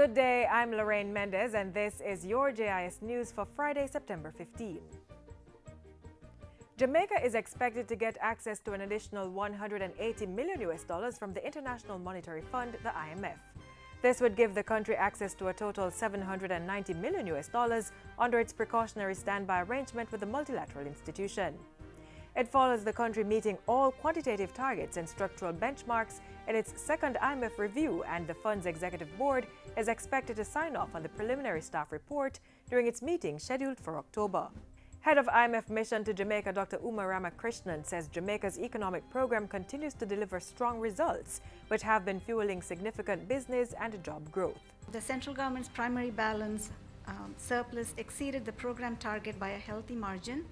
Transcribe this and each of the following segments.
Good day, I'm Lorraine Mendez and this is your JIS News for Friday, September 15. Jamaica is expected to get access to an additional $180 million from the International Monetary Fund, the IMF. This would give the country access to a total $790 million under its precautionary standby arrangement with the multilateral institution. It follows the country meeting all quantitative targets and structural benchmarks in its second IMF review, and the fund's executive board is expected to sign off on the preliminary staff report during its meeting scheduled for October. Head of IMF mission to Jamaica, Dr. Uma Ramakrishnan, says Jamaica's economic program continues to deliver strong results, which have been fueling significant business and job growth. The central government's primary balance surplus exceeded the program target by a healthy margin,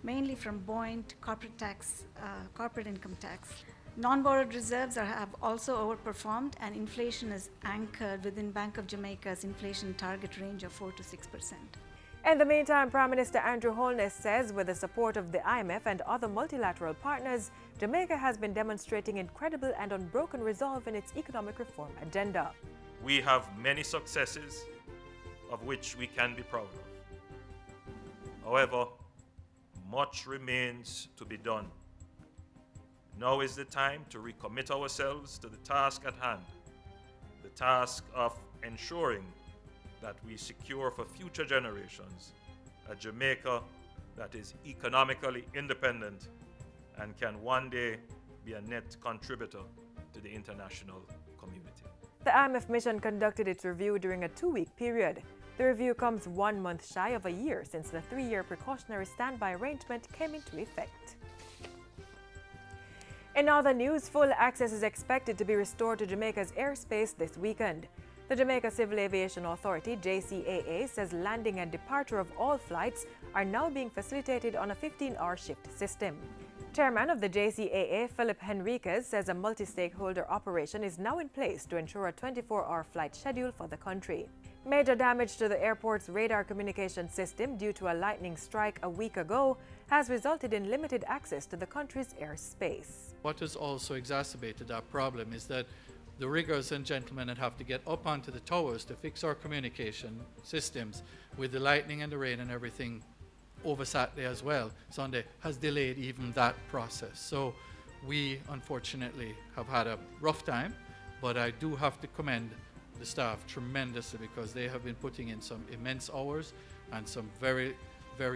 mainly from buoyant corporate income tax. Non-borrowed reserves have also overperformed, and inflation is anchored within Bank of Jamaica's inflation target range of 4 to 6%. In the meantime, Prime Minister Andrew Holness says with the support of the IMF and other multilateral partners, Jamaica has been demonstrating incredible and unbroken resolve in its economic reform agenda. We have many successes of which we can be proud of. However, much remains to be done. Now is the time to recommit ourselves to the task at hand, the task of ensuring that we secure for future generations a Jamaica that is economically independent and can one day be a net contributor to the international community. The IMF mission conducted its review during a 2-week period. The review comes 1 month shy of a year since the 3-year precautionary standby arrangement came into effect. In other news, full access is expected to be restored to Jamaica's airspace this weekend. The Jamaica Civil Aviation Authority, JCAA, says landing and departure of all flights are now being facilitated on a 15-hour shift system. Chairman of the JCAA, Philip Henriquez, says a multi-stakeholder operation is now in place to ensure a 24-hour flight schedule for the country. Major damage to the airport's radar communication system due to a lightning strike a week ago has resulted in limited access to the country's airspace. What has also exacerbated that problem is that the riggers and gentlemen that have to get up onto the towers to fix our communication systems with the lightning and the rain and everything over Saturday as well, Sunday, has delayed even that process. So we unfortunately have had a rough time, but I do have to commend the staff tremendously because they have been putting in some immense hours and some very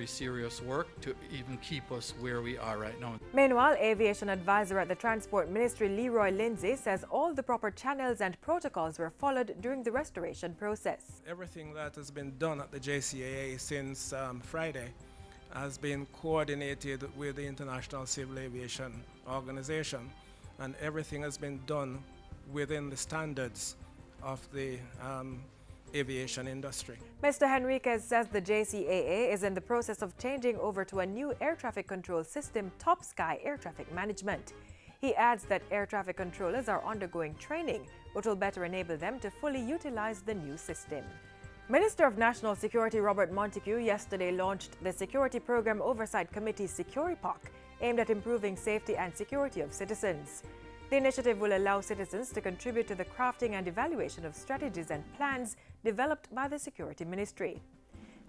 serious work to even keep us where we are right now. Meanwhile, aviation advisor at the Transport Ministry, Leroy Lindsay, says all the proper channels and protocols were followed during the restoration process. Everything that has been done at the JCAA since Friday has been coordinated with the International Civil Aviation Organization, and everything has been done within the standards of the aviation industry. Mr. Henriquez says the JCAA is in the process of changing over to a new air traffic control system, Top Sky Air Traffic Management. He adds that air traffic controllers are undergoing training, which will better enable them to fully utilize the new system. Minister of National Security Robert Montego yesterday launched the Security Program Oversight Committee SecuriPOC, aimed at improving safety and security of citizens. The initiative will allow citizens to contribute to the crafting and evaluation of strategies and plans developed by the Security Ministry.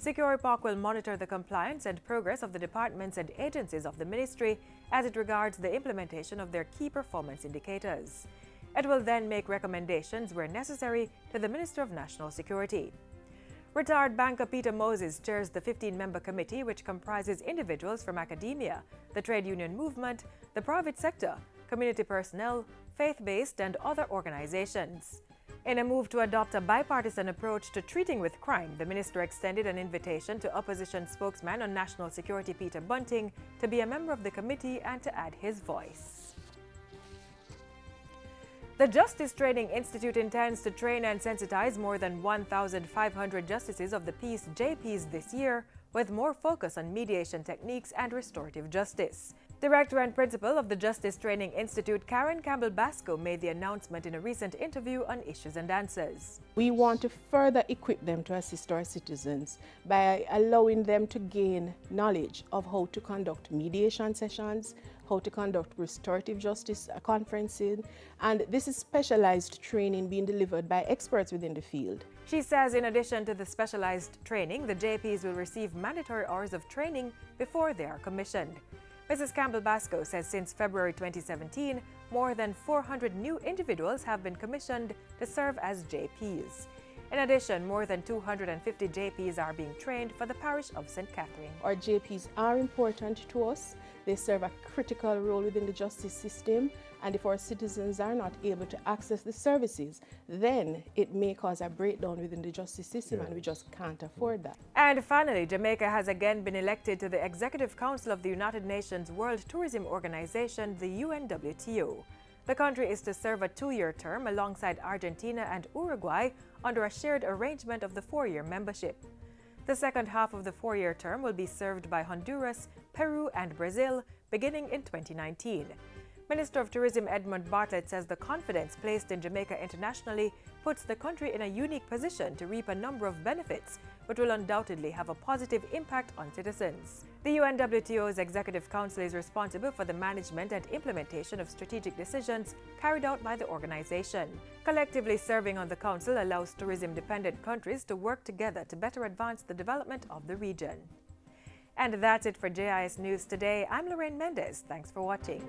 SecuriPOC will monitor the compliance and progress of the departments and agencies of the Ministry as it regards the implementation of their key performance indicators. It will then make recommendations where necessary to the Minister of National Security. Retired banker Peter Moses chairs the 15-member committee, which comprises individuals from academia, the trade union movement, the private sector, community personnel, faith-based and other organizations. In a move to adopt a bipartisan approach to treating with crime, the minister extended an invitation to opposition spokesman on national security Peter Bunting to be a member of the committee and to add his voice. The Justice Training Institute intends to train and sensitize more than 1,500 justices of the peace JPs this year, with more focus on mediation techniques and restorative justice. Director and Principal of the Justice Training Institute, Karen Campbell-Basco, made the announcement in a recent interview on Issues and Answers. We want to further equip them to assist our citizens by allowing them to gain knowledge of how to conduct mediation sessions, how to conduct restorative justice conferencing, and this is specialized training being delivered by experts within the field. She says in addition to the specialized training, the JPs will receive mandatory hours of training before they are commissioned. Mrs. Campbell-Basco says since February 2017, more than 400 new individuals have been commissioned to serve as JPs. In addition, more than 250 JPs are being trained for the parish of St. Catherine. Our JPs are important to us. They serve a critical role within the justice system, and if our citizens are not able to access the services, then it may cause a breakdown within the justice system, and we just can't afford that. And finally, Jamaica has again been elected to the Executive Council of the United Nations World Tourism Organization, the UNWTO. The country is to serve a 2-year term alongside Argentina and Uruguay under a shared arrangement of the 4-year membership. The second half of the 4-year term will be served by Honduras, Peru, and Brazil, beginning in 2019. Minister of Tourism Edmund Bartlett says the confidence placed in Jamaica internationally puts the country in a unique position to reap a number of benefits, but will undoubtedly have a positive impact on citizens. The UNWTO's Executive Council is responsible for the management and implementation of strategic decisions carried out by the organization. Collectively serving on the council allows tourism-dependent countries to work together to better advance the development of the region. And that's it for JIS News today. I'm Lorraine Mendez. Thanks for watching.